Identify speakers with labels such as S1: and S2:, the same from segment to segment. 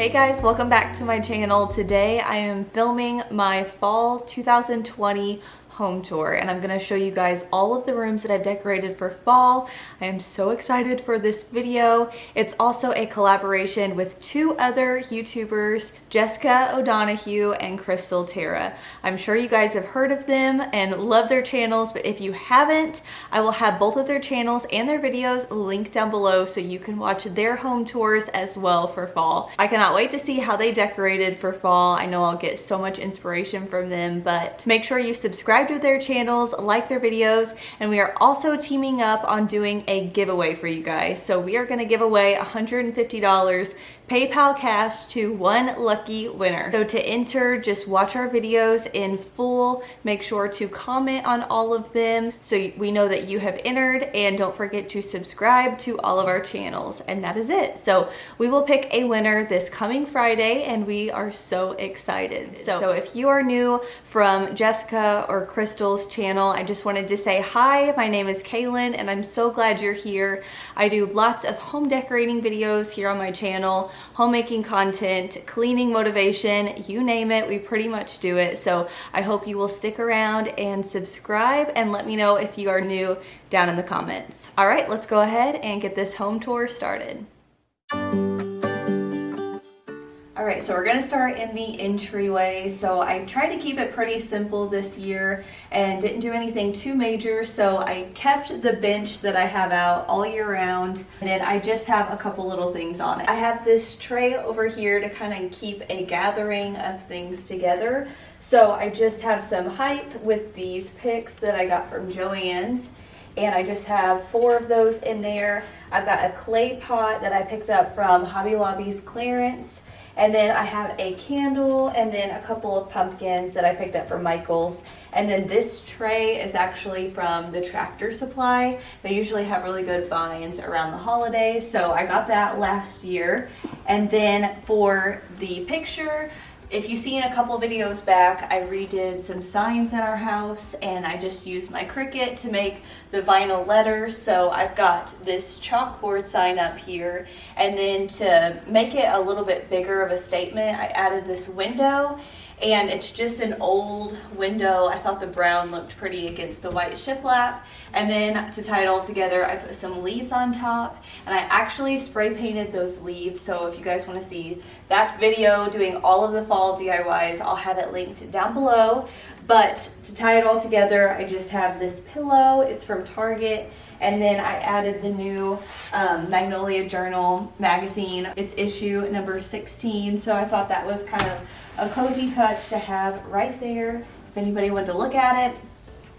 S1: Hey guys, welcome back to my channel. Today I am filming my fall 2020 home tour and I'm gonna show you guys all of the rooms that I've decorated for fall. I am so excited for this video. It's also a collaboration with two other YouTubers, Jessica O'Donoghue and Crystal Tara. I'm sure you guys have heard of them and love their channels, but if you haven't, I will have both of their channels and their videos linked down below so you can watch their home tours as well for fall. I cannot wait to see how they decorated for fall. I know I'll get so much inspiration from them, but make sure you subscribe to their channels, like their videos, and we are also teaming up on doing a giveaway for you guys. So we are going to give away $150 PayPal cash to one lucky winner. So to enter, just watch our videos in full, make sure to comment on all of them so we know that you have entered, and don't forget to subscribe to all of our channels, and that is it. So we will pick a winner this coming Friday and we are so excited. So if you are new from Jessica or Crystal's channel, I just wanted to say hi, my name is Kailyn and I'm so glad you're here. I do lots of home decorating videos here on my channel, homemaking content, cleaning motivation, you name it, we pretty much do it. So I hope you will stick around and subscribe and let me know if you are new down in the comments. All right, let's go ahead and get this home tour started. Alright, so we're going to start in the entryway. So I tried to keep it pretty simple this year and didn't do anything too major. So I kept the bench that I have out all year round, and then I just have a couple little things on it. I have this tray over here to kind of keep a gathering of things together. So I just have some height with these picks that I got from Joann's, and I just have 4 of those in there. I've got a clay pot that I picked up from Hobby Lobby's clearance. And then I have a candle and then a couple of pumpkins that I picked up from Michael's. And then this tray is actually from the Tractor Supply. They usually have really good finds around the holidays, so I got that last year. And then for the picture, if you've seen a couple videos back, I redid some signs in our house and I just used my Cricut to make the vinyl letters. So I've got this chalkboard sign up here, and then to make it a little bit bigger of a statement, I added this window, and it's just an old window. I thought the brown looked pretty against the white shiplap. And then to tie it all together, I put some leaves on top, and I actually spray painted those leaves. So if you guys want to see that video doing all of the fall DIYs, I'll have it linked down below. But to tie it all together, I just have this pillow. It's from Target. And then I added the new Magnolia Journal magazine. It's issue number 16. So I thought that was kind of a cozy touch to have right there if anybody wanted to look at it.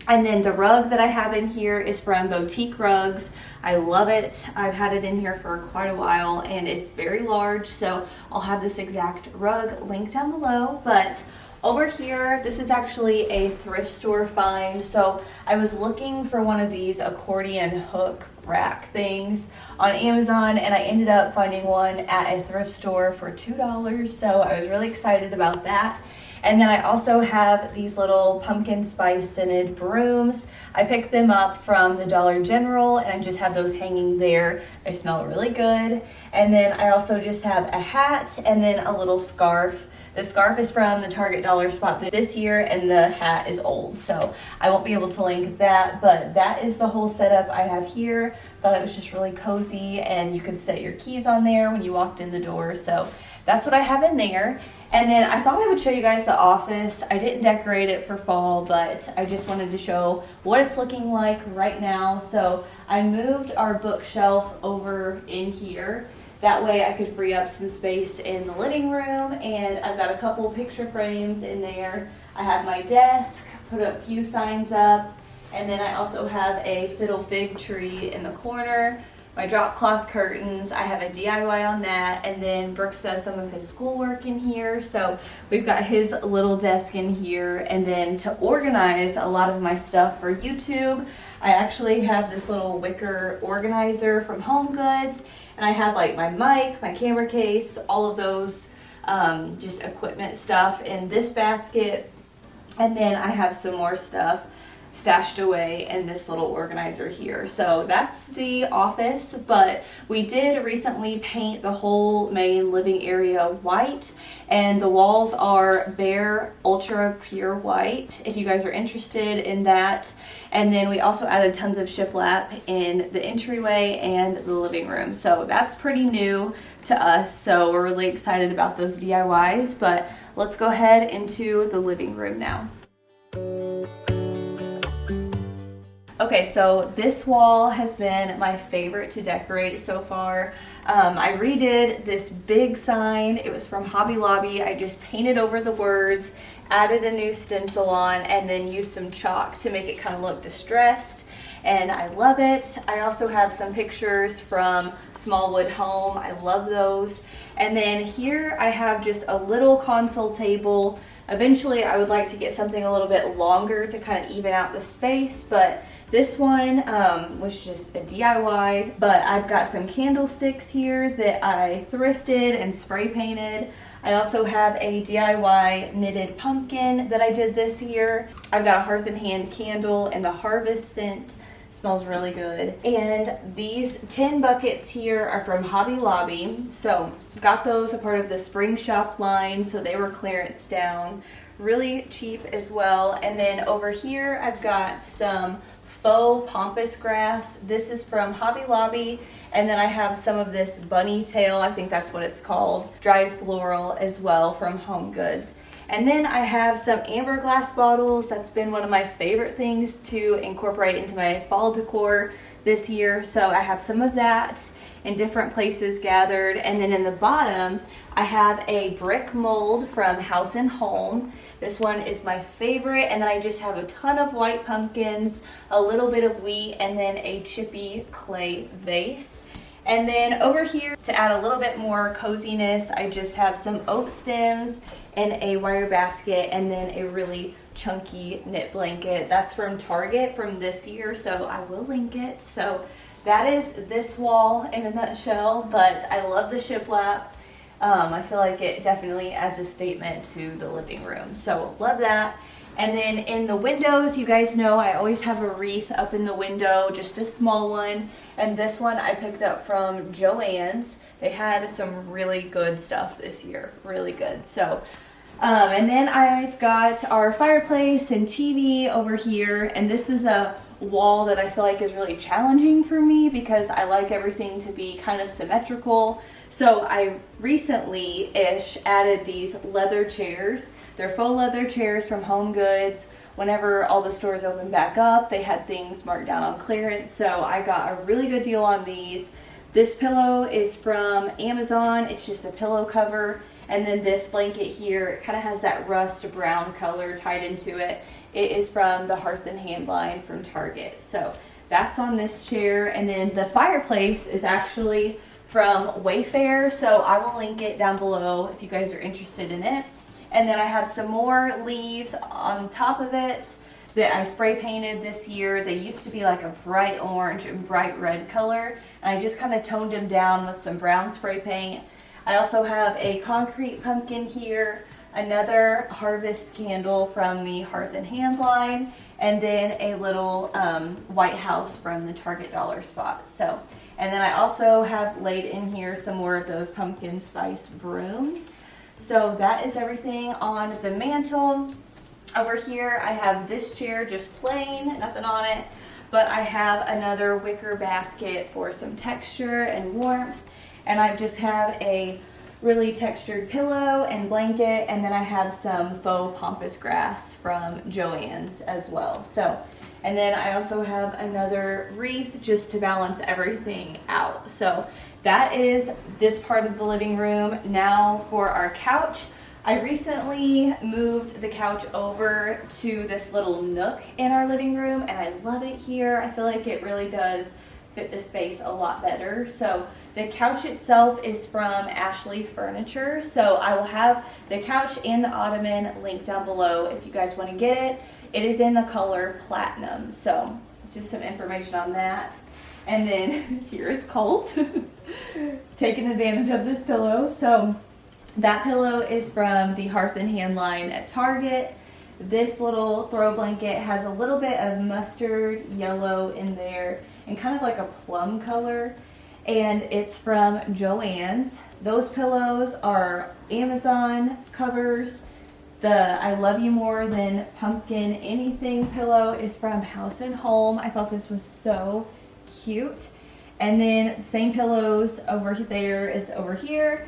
S1: And then the rug that I have in here is from Boutique Rugs. I love it. I've had it in here for quite a while and it's very large, so I'll have this exact rug linked down below. But over here, this is actually a thrift store find. So I was looking for one of these accordion hook rack things on Amazon, and I ended up finding one at a thrift store for $2. So I was really excited about that. And then I also have these little pumpkin spice scented brooms. I picked them up from the Dollar General and I just have those hanging there. They smell really good. And then I also just have a hat and then a little scarf. The scarf is from the Target Dollar Spot this year and the hat is old, so I won't be able to link that, but that is the whole setup I have here. Thought it was just really cozy and you could set your keys on there when you walked in the door, so that's what I have in there. And then I thought I would show you guys the office. I didn't decorate it for fall, but I just wanted to show what it's looking like right now. So I moved our bookshelf over in here. That way I could free up some space in the living room, and I've got a couple picture frames in there. I have my desk, put a few signs up, and then I also have a fiddle fig tree in the corner. My drop cloth curtains, I have a DIY on that, and then Brooks does some of his schoolwork in here, so we've got his little desk in here. And then to organize a lot of my stuff for YouTube, I actually have this little wicker organizer from Home Goods, and I have like my mic, my camera case, all of those just equipment stuff in this basket, and then I have some more stuff stashed away in this little organizer here. So that's the office, but we did recently paint the whole main living area white, and the walls are bare ultra pure white if you guys are interested in that. And then we also added tons of shiplap in the entryway and the living room. So that's pretty new to us. So we're really excited about those DIYs, but let's go ahead into the living room now. Okay, so this wall has been my favorite to decorate so far. I redid this big sign. It was from Hobby Lobby. I just painted over the words, added a new stencil on, and then used some chalk to make it kind of look distressed. And I love it. I also have some pictures from Smallwood Home. I love those. And then here I have just a little console table. Eventually I would like to get something a little bit longer to kind of even out the space, but this one was just a DIY. But I've got some candlesticks here that I thrifted and spray painted. I also have a DIY knitted pumpkin that I did this year. I've got a Hearth and Hand candle and the harvest scent. Smells really good. And these tin buckets here are from Hobby Lobby. So got those a part of the spring shop line, so they were clearance down. Really cheap as well. And then over here I've got some faux pampas grass. This is from Hobby Lobby. And then I have some of this bunny tail, I think that's what it's called, dried floral as well from Home Goods. And then I have some amber glass bottles. That's been one of my favorite things to incorporate into my fall decor this year. So I have some of that in different places gathered. And then in the bottom, I have a brick mold from House and Home. This one is my favorite. And then I just have a ton of white pumpkins, a little bit of wheat, and then a chippy clay vase. And then over here, to add a little bit more coziness, I just have some oak stems and a wire basket, and then a really chunky knit blanket. That's from Target from this year, so I will link it. So that is this wall in a nutshell, but I love the shiplap. I feel like it definitely adds a statement to the living room, so love that. And then in the windows, you guys know I always have a wreath up in the window, just a small one. And this one I picked up from Joann's. They had some really good stuff this year, really good. So, and then I've got our fireplace and TV over here. And this is a wall that I feel like is really challenging for me because I like everything to be kind of symmetrical. So I recently-ish added these leather chairs. They're faux leather chairs from Home Goods. Whenever all the stores opened back up, they had things marked down on clearance. So I got a really good deal on these. This pillow is from Amazon. It's just a pillow cover. And then this blanket here, it kind of has that rust brown color tied into it. It is from the Hearth and Hand line from Target. So that's on this chair. And then the fireplace is actually from Wayfair. So I will link it down below if you guys are interested in it. And then I have some more leaves on top of it that I spray painted this year. They used to be like a bright orange and bright red color, and I just kind of toned them down with some brown spray paint. I also have a concrete pumpkin here, another harvest candle from the Hearth and Hand line, and then a little white house from the Target dollar spot. So, and then I also have laid in here some more of those pumpkin spice brooms. So that is everything on the mantle. Over here I have this chair just plain, nothing on it, but I have another wicker basket for some texture and warmth, and I just have a really textured pillow and blanket, and then I have some faux pampas grass from Joann's as well. So, and then I also have another wreath just to balance everything out. So that is this part of the living room. Now for our couch. I recently moved the couch over to this little nook in our living room, and I love it here. I feel like it really does fit the space a lot better. So the couch itself is from Ashley Furniture. So I will have the couch and the ottoman linked down below if you guys want to get it. It is in the color platinum. So just some information on that. And then here is Colt taking advantage of this pillow. So that pillow is from the Hearth and Hand line at Target. This little throw blanket has a little bit of mustard yellow in there and kind of like a plum color, and it's from Joann's. Those pillows are Amazon covers. The I Love You More Than Pumpkin Anything pillow is from House and Home. I thought this was so cute. And then same pillows over there is over here.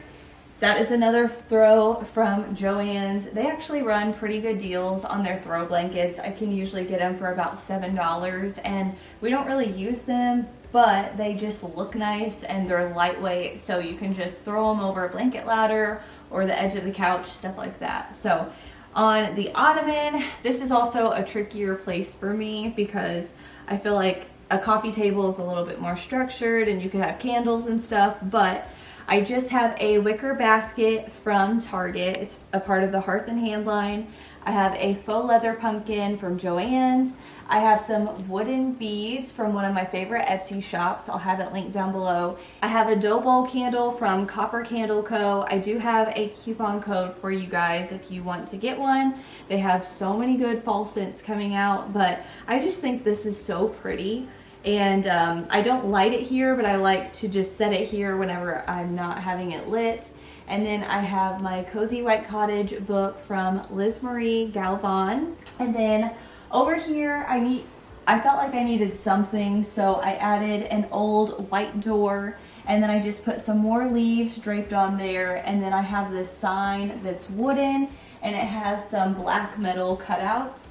S1: That is another throw from Joann's. They actually run pretty good deals on their throw blankets. I can usually get them for about $7, and we don't really use them, but they just look nice and they're lightweight, so you can just throw them over a blanket ladder or the edge of the couch, stuff like that. So on the ottoman, this is also a trickier place for me because I feel like a coffee table is a little bit more structured and you can have candles and stuff, but I just have a wicker basket from Target. It's a part of the Hearth and Hand line. I have a faux leather pumpkin from Joann's. I have some wooden beads from one of my favorite Etsy shops. I'll have it linked down below. I have a dough bowl candle from Copper Candle Co. I do have a coupon code for you guys if you want to get one. They have so many good fall scents coming out, but I just think this is so pretty. And I don't light it here, but I like to just set it here whenever I'm not having it lit. And then I have my Cozy White Cottage book from Liz Marie Galvan. And then over here, I felt like I needed something, so I added an old white door, and then I just put some more leaves draped on there. And then I have this sign that's wooden, and it has some black metal cutouts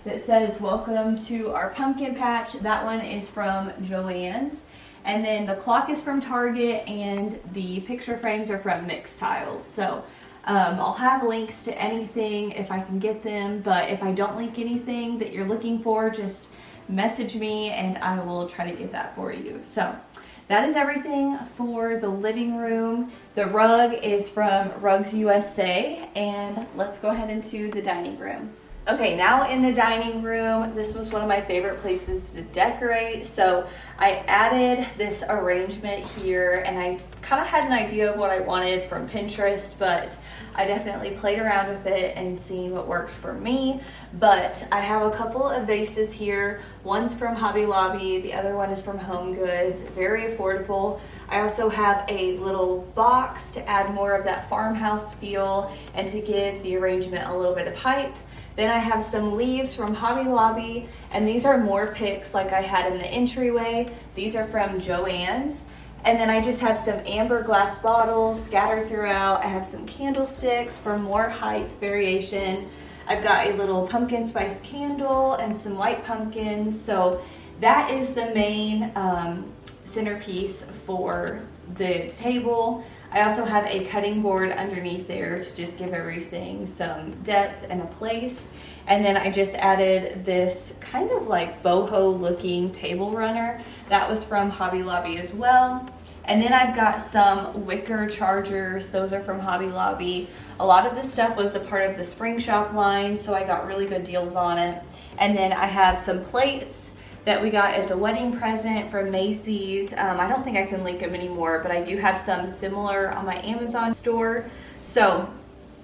S1: that says welcome to our pumpkin patch. That one is from Joann's. And then the clock is from Target, and the picture frames are from Mixed Tiles. So I'll have links to anything if I can get them, but if I don't link anything that you're looking for, just message me and I will try to get that for you. So that is everything for the living room. The rug is from Rugs USA, and let's go ahead into the dining room. Okay, now in the dining room, this was one of my favorite places to decorate. So I added this arrangement here, and I kind of had an idea of what I wanted from Pinterest, but I definitely played around with it and seen what worked for me. But I have a couple of vases here. One's from Hobby Lobby, the other one is from Home Goods, very affordable. I also have a little box to add more of that farmhouse feel and to give the arrangement a little bit of height. Then I have some leaves from Hobby Lobby, and these are more picks like I had in the entryway. These are from Joann's. And then I just have some amber glass bottles scattered throughout. I have some candlesticks for more height variation. I've got a little pumpkin spice candle and some white pumpkins. So that is the main centerpiece for the table. I also have a cutting board underneath there to just give everything some depth and a place. And then I just added this kind of like boho looking table runner. That was from Hobby Lobby as well. And then I've got some Wicker Chargers. Those are from Hobby Lobby. A lot of this stuff was a part of the Spring Shop line, so I got really good deals on it. And then I have some plates that we got as a wedding present from Macy's. I don't think I can link them anymore, but I do have some similar on my Amazon store. So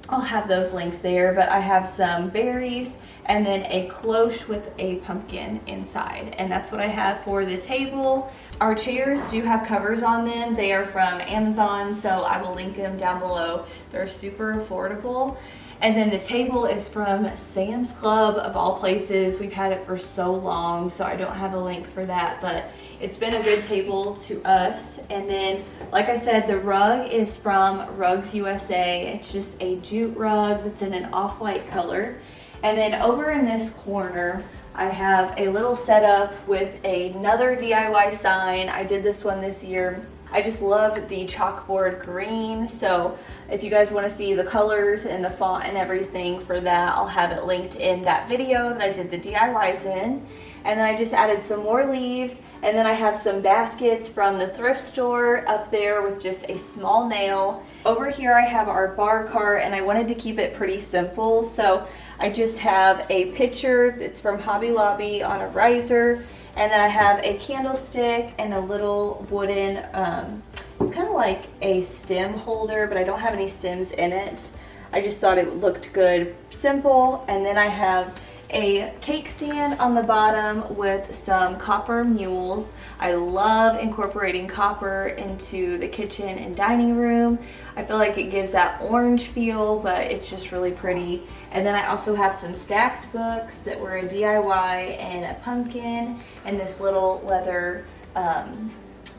S1: I'll have those linked there, but I have some berries and then a cloche with a pumpkin inside. And that's what I have for the table. Our chairs do have covers on them. They are from Amazon, so I will link them down below. They're super affordable. And then the table is from Sam's Club, of all places. We've had it for so long, so I don't have a link for that, but it's been a good table to us. And then, like I said, the rug is from Rugs USA. It's just a jute rug that's in an off-white color. And then over in this corner, I have a little setup with another DIY sign. I did this one this year. I just love the chalkboard green, so if you guys want to see the colors and the font and everything for that, I'll have it linked in that video that I did the DIYs in. And then I just added some more leaves, and then I have some baskets from the thrift store up there with just a small nail. Over here I have our bar cart, and I wanted to keep it pretty simple, so I just have a pitcher that's from Hobby Lobby on a riser. And then I have a candlestick and a little wooden, it's kind of like a stem holder, but I don't have any stems in it. I just thought it looked good, simple. And then I have a cake stand on the bottom with some copper mules. I love incorporating copper into the kitchen and dining room. I feel like it gives that orange feel, but it's just really pretty. And then I also have some stacked books that were a DIY and a pumpkin and this little leather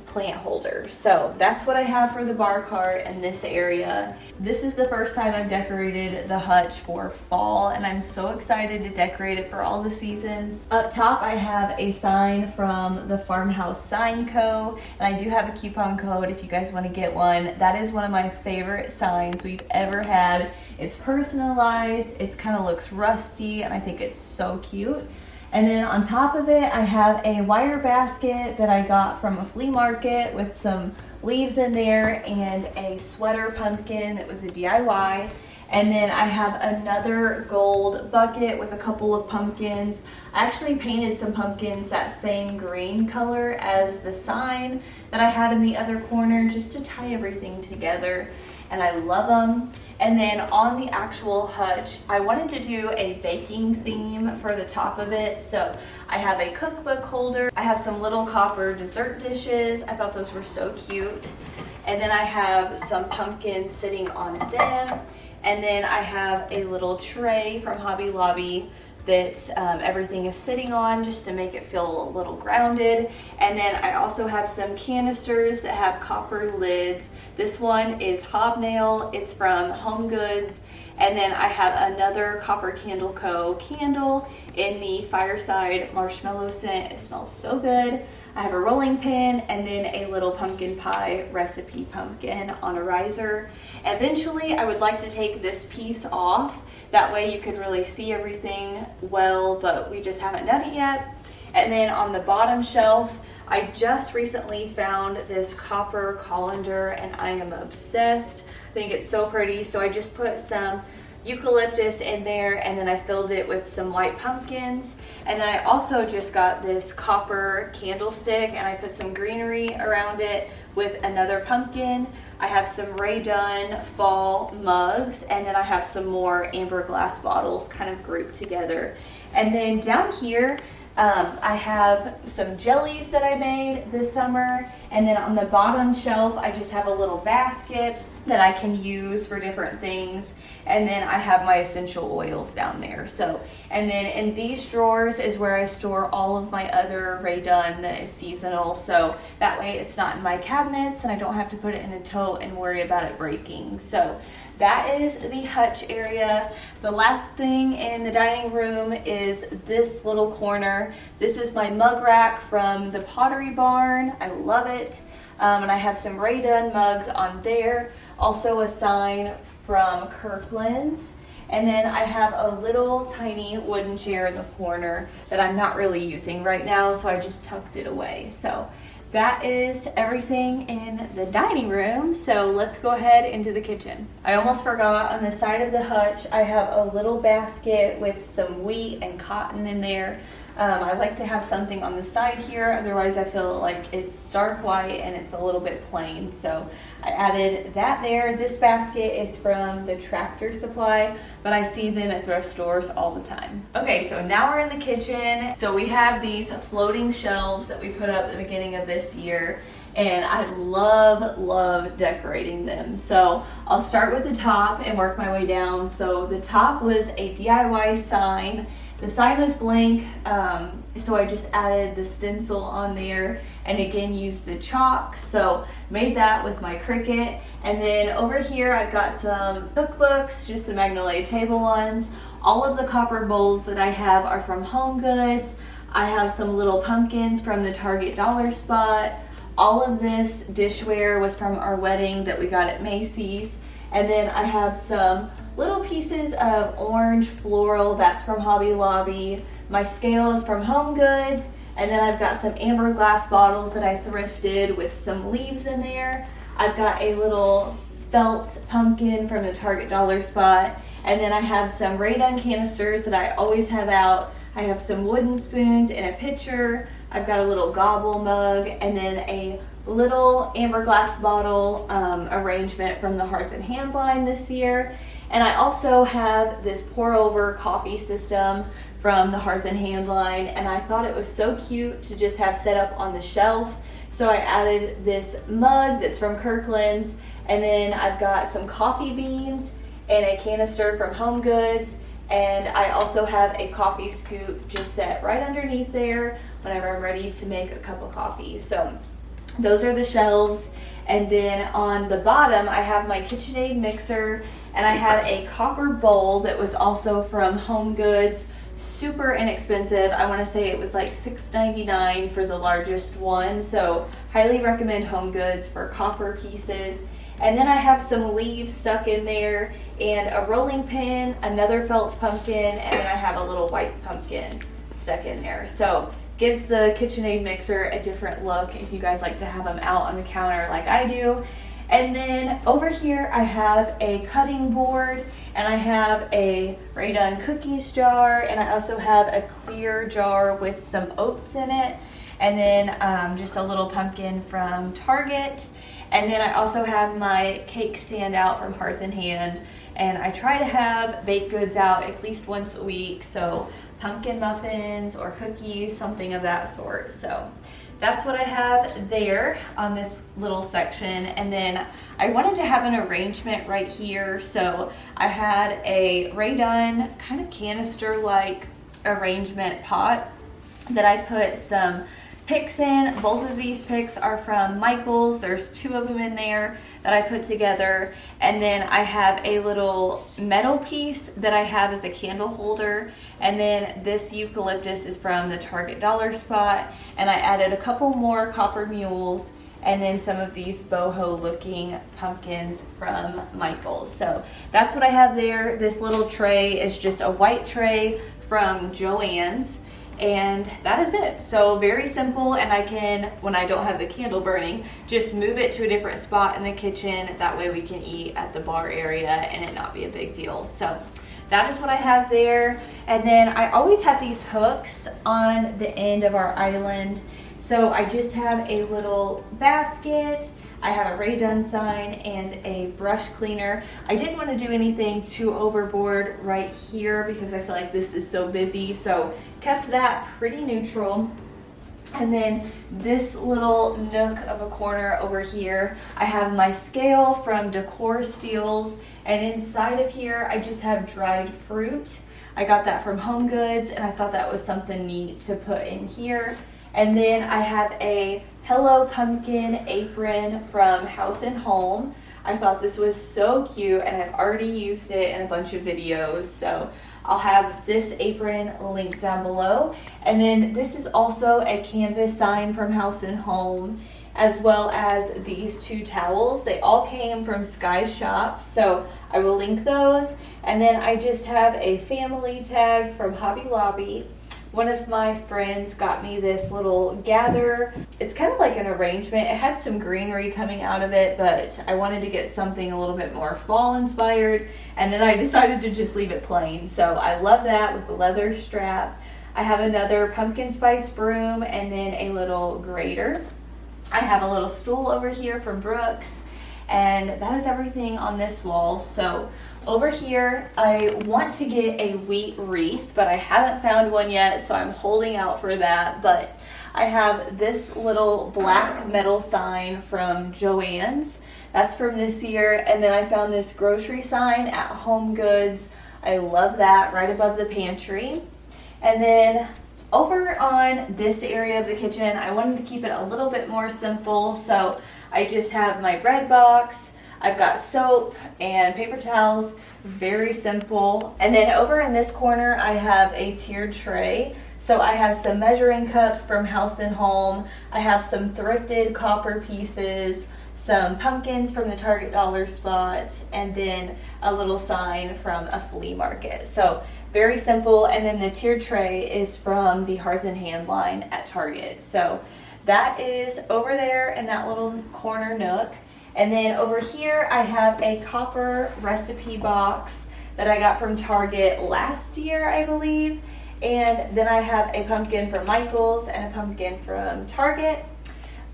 S1: plant holder. So that's what I have for the bar cart in this area. This is the first time I've decorated the hutch for fall, and I'm so excited to decorate it for all the seasons. Up top I have a sign from the Farmhouse Sign Co, and I do have a coupon code if you guys want to get one. That is one of my favorite signs we've ever had. It's personalized, it kind of looks rusty, and I think it's so cute. And then on top of it, I have a wire basket that I got from a flea market with some leaves in there and a sweater pumpkin that was a DIY. And then I have another gold bucket with a couple of pumpkins. I actually painted some pumpkins that same green color as the sign that I had in the other corner just to tie everything together. And I love them. And then on the actual hutch, I wanted to do a baking theme for the top of it. So I have a cookbook holder. I have some little copper dessert dishes. I thought those were so cute. And then I have some pumpkins sitting on them. And then I have a little tray from Hobby Lobby that everything is sitting on just to make it feel a little grounded. And then I also have some canisters that have copper lids. This one is Hobnail, it's from Home Goods. And then I have another Copper Candle Co. candle in the Fireside Marshmallow scent. It smells so good. I have a rolling pin and then a little pumpkin pie recipe pumpkin on a riser. Eventually, I would like to take this piece off. That way you could really see everything well, but we just haven't done it yet. And then on the bottom shelf, I just recently found this copper colander and I am obsessed. I think it's so pretty. So I just put some eucalyptus in there and then I filled it with some white pumpkins. And then I also just got this copper candlestick and I put some greenery around it with another pumpkin. I have some Ray Dunn fall mugs and then I have some more amber glass bottles kind of grouped together. And then down here, I have some jellies that I made this summer, and then on the bottom shelf I just have a little basket that I can use for different things, and then I have my essential oils down there. So, and then in these drawers is where I store all of my other Ray Dunn that is seasonal, so that way it's not in my cabinets and I don't have to put it in a tote and worry about it breaking. So that is the hutch area. The last thing in the dining room is this little corner. This is my mug rack from the Pottery Barn. I love it. And I have some Ray Dunn mugs on there. Also a sign from Kirkland's. And then I have a little tiny wooden chair in the corner that I'm not really using right now, so I just tucked it away. So that is everything in the dining room, so let's go ahead into the kitchen. I almost forgot, on the side of the hutch, I have a little basket with some wheat and cotton in there. I like to have something on the side here, otherwise I feel like it's stark white and it's a little bit plain. So I added that there. This basket is from the Tractor Supply, but I see them at thrift stores all the time. Okay, so now we're in the kitchen. So we have these floating shelves that we put up at the beginning of this year, and I love decorating them. So I'll start with the top and work my way down. So the top was a DIY sign. The sign was blank, so I just added the stencil on there and again used the chalk. So made that with my Cricut. And then over here I've got some cookbooks, just the Magnolia table ones. All of the copper bowls that I have are from Home Goods. I have some little pumpkins from the Target Dollar Spot. All of this dishware was from our wedding that we got at Macy's. And then I have some little pieces of orange floral, that's from Hobby Lobby. My scale is from Home Goods. And then I've got some amber glass bottles that I thrifted with some leaves in there. I've got a little felt pumpkin from the Target Dollar Spot. And then I have some Ray Dunn canisters that I always have out. I have some wooden spoons in a pitcher. I've got a little gobble mug and then a little amber glass bottle arrangement from the Hearth and Hand line this year. And I also have this pour over coffee system from the Hearth and Hand line, and I thought it was so cute to just have set up on the shelf. So I added this mug that's from Kirkland's, and then I've got some coffee beans and a canister from Home Goods, and I also have a coffee scoop just set right underneath there whenever I'm ready to make a cup of coffee. So those are the shelves. And then on the bottom, I have my KitchenAid mixer, and I have a copper bowl that was also from Home Goods. Super inexpensive. I want to say it was like $6.99 for the largest one. So highly recommend Home Goods for copper pieces. And then I have some leaves stuck in there, and a rolling pin, another felt pumpkin, and then I have a little white pumpkin stuck in there. So gives the KitchenAid mixer a different look if you guys like to have them out on the counter like I do. And then over here I have a cutting board, and I have a Rae-Dunn cookies jar, and I also have a clear jar with some oats in it, and then just a little pumpkin from Target. And then I also have my cake stand out from Hearth and Hand, and I try to have baked goods out at least once a week, so pumpkin muffins or cookies, something of that sort. So that's what I have there on this little section. And then I wanted to have an arrangement right here, so I had a Rae-Dunn kind of canister-like arrangement pot that I put some picks in. Both of these picks are from Michael's. There's 2 of them in there that I put together. And then I have a little metal piece that I have as a candle holder. And then this eucalyptus is from the Target dollar spot. And I added a couple more copper mules, and then some of these boho looking pumpkins from Michael's. So that's what I have there. This little tray is just a white tray from Joann's. And that is it. So very simple, and I can, when I don't have the candle burning, just move it to a different spot in the kitchen. That way we can eat at the bar area and it not be a big deal. So that is what I have there. And then I always have these hooks on the end of our island. So I just have a little basket. I have a Rae-Dunn sign and a brush cleaner. I didn't want to do anything too overboard right here because I feel like this is so busy, so kept that pretty neutral. And then this little nook of a corner over here, I have my scale from Decor Steals, and inside of here I just have dried fruit. I got that from Home Goods, and I thought that was something neat to put in here. And then I have a Hello Pumpkin apron from House and Home. I thought this was so cute, and I've already used it in a bunch of videos, so I'll have this apron linked down below. And then this is also a canvas sign from House and Home, as well as these 2 towels. They all came from Sky's shop, so I will link those. And then I just have a family tag from Hobby Lobby. One of my friends got me this little gather. It's kind of like an arrangement. It had some greenery coming out of it, but I wanted to get something a little bit more fall inspired, and then I decided to just leave it plain. So I love that with the leather strap. I have another pumpkin spice broom and then a little grater. I have a little stool over here from Brooks, and that is everything on this wall. So over here, I want to get a wheat wreath, but I haven't found one yet, so I'm holding out for that. But I have this little black metal sign from Joann's. That's from this year. And then I found this grocery sign at Home Goods. I love that, right above the pantry. And then over on this area of the kitchen, I wanted to keep it a little bit more simple, so I just have my bread box. I've got soap and paper towels, very simple. And then over in this corner, I have a tiered tray. So I have some measuring cups from House and Home. I have some thrifted copper pieces, some pumpkins from the Target dollar spot, and then a little sign from a flea market. So very simple. And then the tiered tray is from the Hearth and Hand line at Target. So that is over there in that little corner nook. And then over here, I have a copper recipe box that I got from Target last year, I believe. And then I have a pumpkin from Michael's and a pumpkin from Target.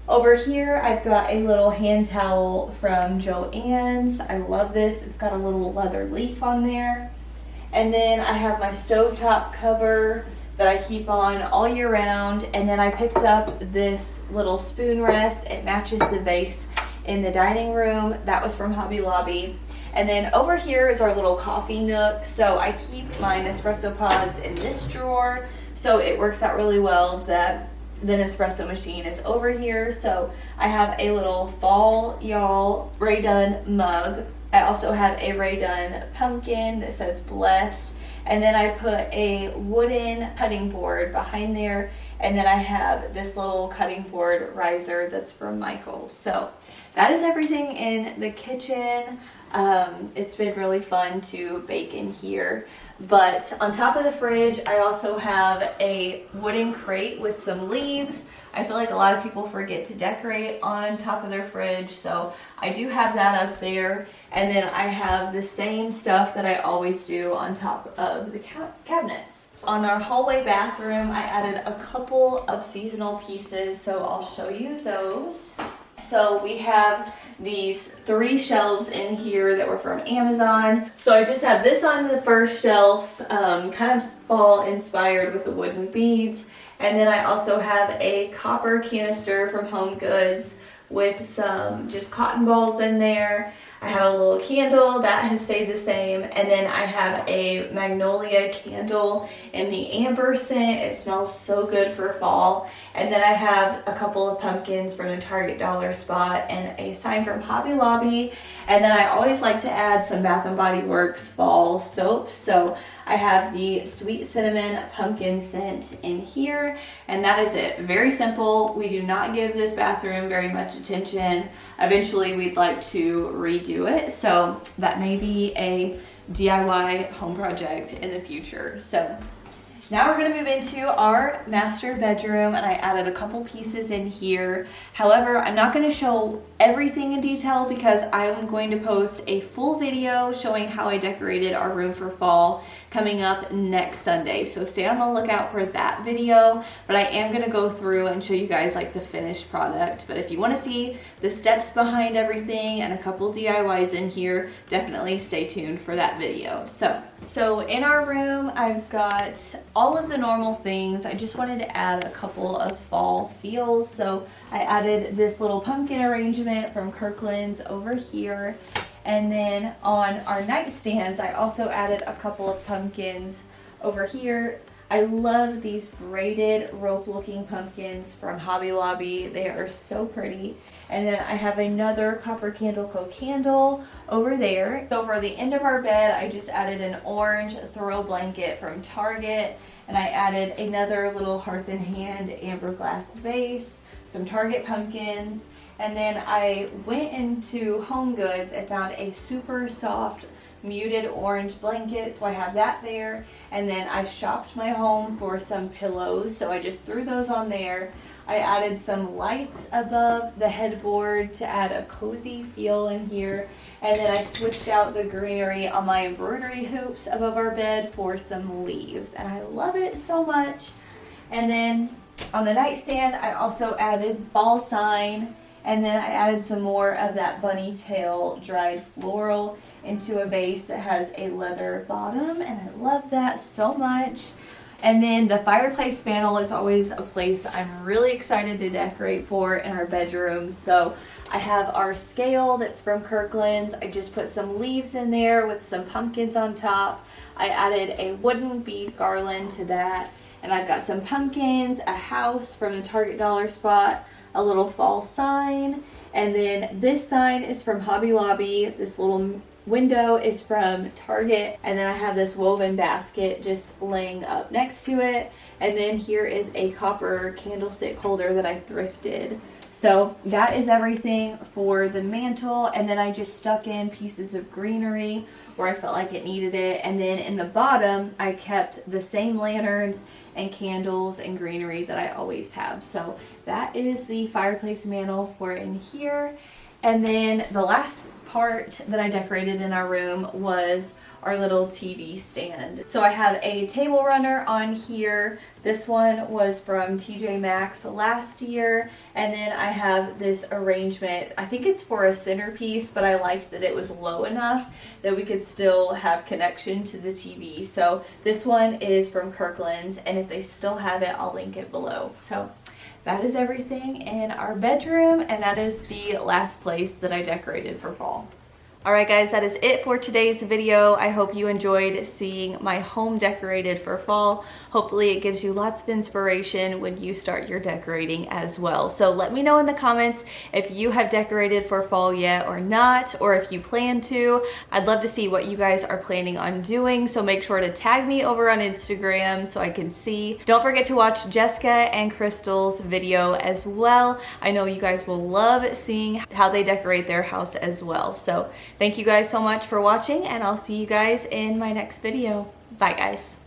S1: Over here, I've got a little hand towel from Joann's. I love this. It's got a little leather leaf on there. And then I have my stovetop cover that I keep on all year round. And then I picked up this little spoon rest. It matches the vase in the dining room. That was from Hobby Lobby. And then over here is our little coffee nook. So I keep my Nespresso pods in this drawer. So it works out really well that the Nespresso machine is over here. So I have a little Fall Y'all Ray Dunn mug. I also have a Ray Dunn pumpkin that says blessed. And then I put a wooden cutting board behind there. And then I have this little cutting board riser that's from Michael. So that is everything in the kitchen. It's been really fun to bake in here. But on top of the fridge, I also have a wooden crate with some leaves. I feel like a lot of people forget to decorate on top of their fridge, so I do have that up there. And then I have the same stuff that I always do on top of the cabinets. On our hallway bathroom, I added a couple of seasonal pieces, so I'll show you those. So we have these 3 shelves in here that were from Amazon. So I just have this on the first shelf, kind of fall inspired with the wooden beads. And then I also have a copper canister from Home Goods with some just cotton balls in there. I have a little candle that has stayed the same, and then I have a magnolia candle in the amber scent. It smells so good for fall. And then I have a couple of pumpkins from the Target Dollar Spot and a sign from Hobby Lobby. And then I always like to add some Bath & Body Works fall soap. So I have the sweet cinnamon pumpkin scent in here, and that is it. Very simple. We do not give this bathroom very much attention. Eventually we'd like to redo it, so that may be a DIY home project in the future. So now we're going to move into our master bedroom, and I added a couple pieces in here. However, I'm not going to show everything in detail because I'm going to post a full video showing how I decorated our room for fall coming up next Sunday. So stay on the lookout for that video, but I am going to go through and show you guys like the finished product. But if you want to see the steps behind everything and a couple DIYs in here, definitely stay tuned for that video. So in our room, I've got all of the normal things. I just wanted to add a couple of fall feels. So I added this little pumpkin arrangement from Kirkland's over here. And then on our nightstands, I also added a couple of pumpkins over here. I love these braided rope looking pumpkins from Hobby Lobby. They are so pretty. And then I have another Copper Candle Co. candle over there. So for the end of our bed, I just added an orange throw blanket from Target. And I added another little Hearth and Hand amber glass vase, some Target pumpkins. And then I went into Home Goods and found a super soft muted orange blanket, so I have that there. And then I shopped my home for some pillows, so I just threw those on there. I added some lights above the headboard to add a cozy feel in here. And then I switched out the greenery on my embroidery hoops above our bed for some leaves, and I love it so much. And then on the nightstand, I also added fall sign. And then I added some more of that bunny tail dried floral into a vase that has a leather bottom, and I love that so much. And then the fireplace panel is always a place I'm really excited to decorate for in our bedroom. So I have our scale that's from Kirkland's. I just put some leaves in there with some pumpkins on top. I added a wooden bead garland to that. And I've got some pumpkins, a house from the Target Dollar Spot, a little fall sign, and then this sign is from Hobby Lobby. This little window is from Target, and then I have this woven basket just laying up next to it. And then here is a copper candlestick holder that I thrifted. So that is everything for the mantle, and then I just stuck in pieces of greenery where I felt like it needed it. And then in the bottom, I kept the same lanterns and candles and greenery that I always have. So that is the fireplace mantle for in here. And then the last part that I decorated in our room was our little TV stand. So I have a table runner on here. This one was from TJ Maxx last year. And then I have this arrangement. I think it's for a centerpiece, but I liked that it was low enough that we could still have connection to the TV. So this one is from Kirkland's, and if they still have it, I'll link it below. So that is everything in our bedroom, and that is the last place that I decorated for fall. Alright guys, that is it for today's video. I hope you enjoyed seeing my home decorated for fall. Hopefully it gives you lots of inspiration when you start your decorating as well. So let me know in the comments if you have decorated for fall yet or not, or if you plan to. I'd love to see what you guys are planning on doing, so make sure to tag me over on Instagram so I can see. Don't forget to watch Jessica and Crystal's video as well. I know you guys will love seeing how they decorate their house as well. So thank you guys so much for watching, and I'll see you guys in my next video. Bye guys.